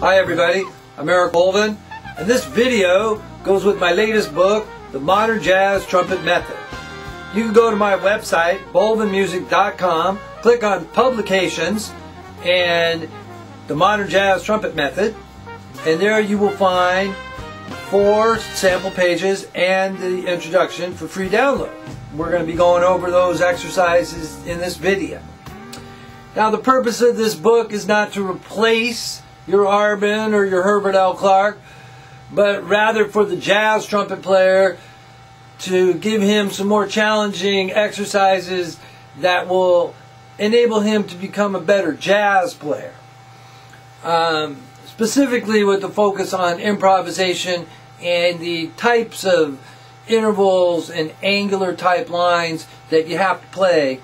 Hi everybody, I'm Bolvin, and this video goes with my latest book, The Modern Jazz Trumpet Method. You can go to my website, bolvinmusic.com, click on Publications and The Modern Jazz Trumpet Method, and there you will find 4 sample pages and the introduction for free download. We're going to be going over those exercises in this video. Now, the purpose of this book is not to replace your Arbin or your Herbert L. Clark, but rather for the jazz trumpet player to give him some more challenging exercises that will enable him to become a better jazz player. Specifically with the focus on improvisation and the types of intervals and angular type lines that you have to play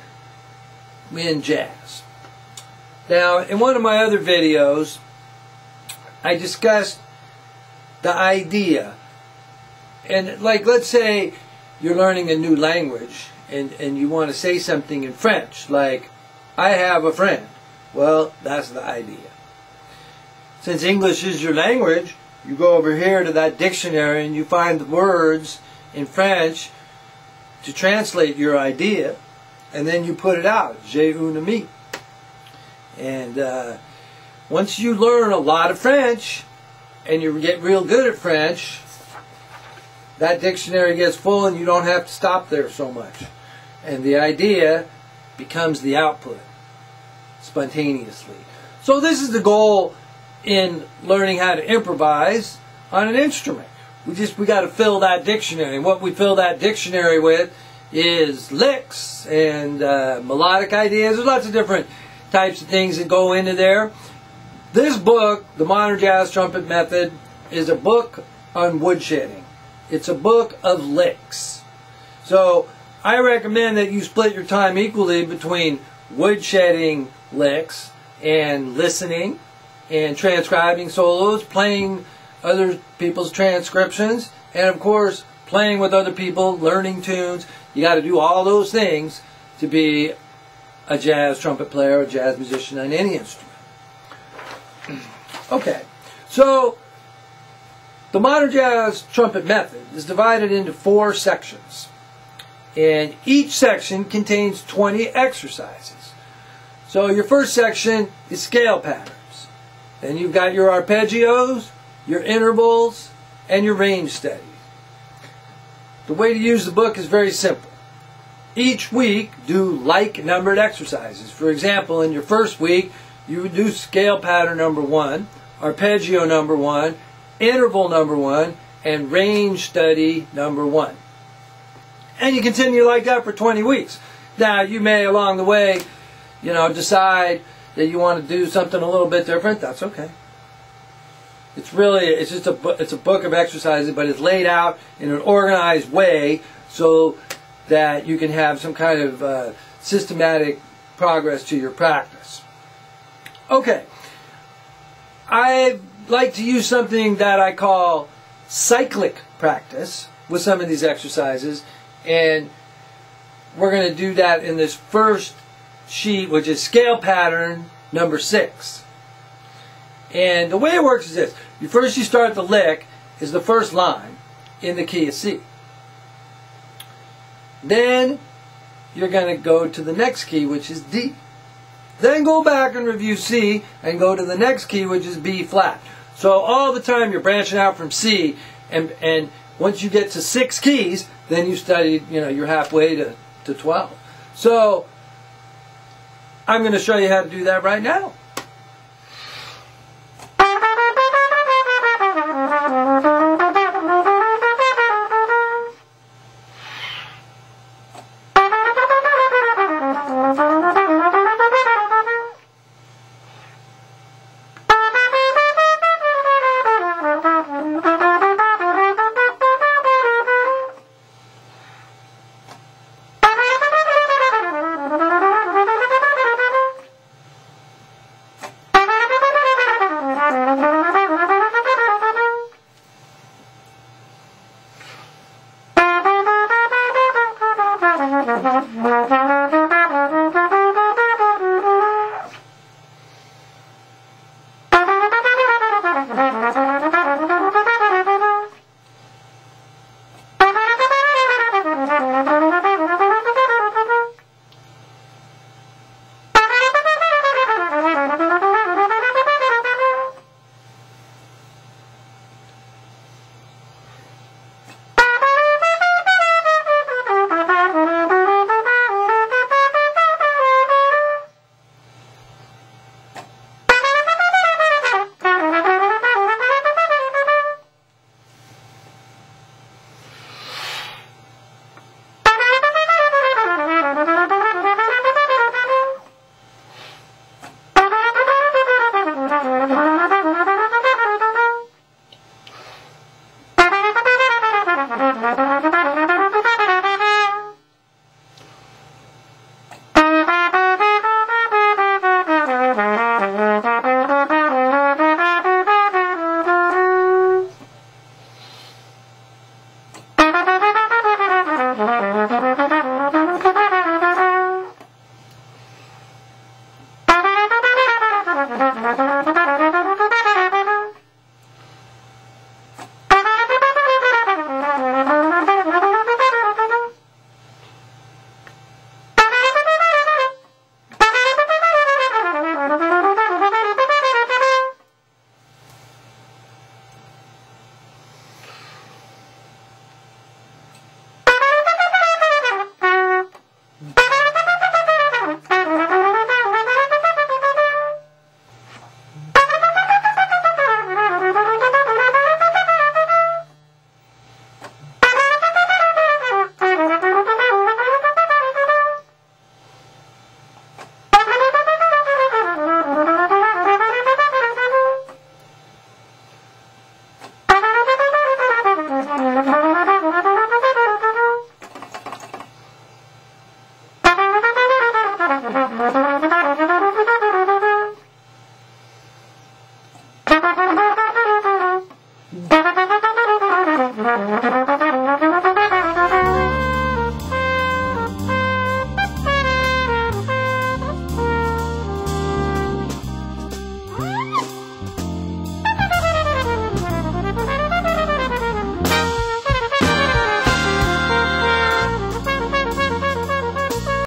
in jazz. Now, in one of my other videos, I discussed the idea, and like, let's say you're learning a new language and you want to say something in French, like, I have a friend. Well, that's the idea. Since English is your language, you go over here to that dictionary and you find the words in French to translate your idea, and then you put it out. J'ai un ami. And once you learn a lot of French and you get real good at French, that dictionary gets full and you don't have to stop there so much. And the idea becomes the output spontaneously. So this is the goal in learning how to improvise on an instrument. We got to fill that dictionary. And what we fill that dictionary with is licks and melodic ideas. There's lots of different types of things that go into there. This book, The Modern Jazz Trumpet Method, is a book on woodshedding. It's a book of licks. So I recommend that you split your time equally between woodshedding licks and listening and transcribing solos, playing other people's transcriptions, and of course playing with other people, learning tunes. You got to do all those things to be a jazz trumpet player, a jazz musician on any instrument. Okay, so the Modern Jazz Trumpet Method is divided into 4 sections, and each section contains 20 exercises. So your first section is scale patterns. Then you've got your arpeggios, your intervals, and your range studies. The way to use the book is very simple. Each week, do like numbered exercises. For example, in your first week, you would do scale pattern number 1, arpeggio number 1, interval number 1, and range study number 1. And you continue like that for 20 weeks. Now, you may along the way, decide that you want to do something a little bit different. That's okay. It's just a book of exercises, but it's laid out in an organized way so that you can have some kind of systematic progress to your practice. Okay, I like to use something that I call cyclic practice with some of these exercises, and we're going to do that in this first sheet, which is scale pattern number 6. And the way it works is this. First you start the lick is the first line in the key of C. Then you're going to go to the next key, which is D. Then go back and review C and go to the next key, which is B flat. So all the time you're branching out from C, and once you get to 6 keys, then you study, you're halfway to 12. So I'm going to show you how to do that right now.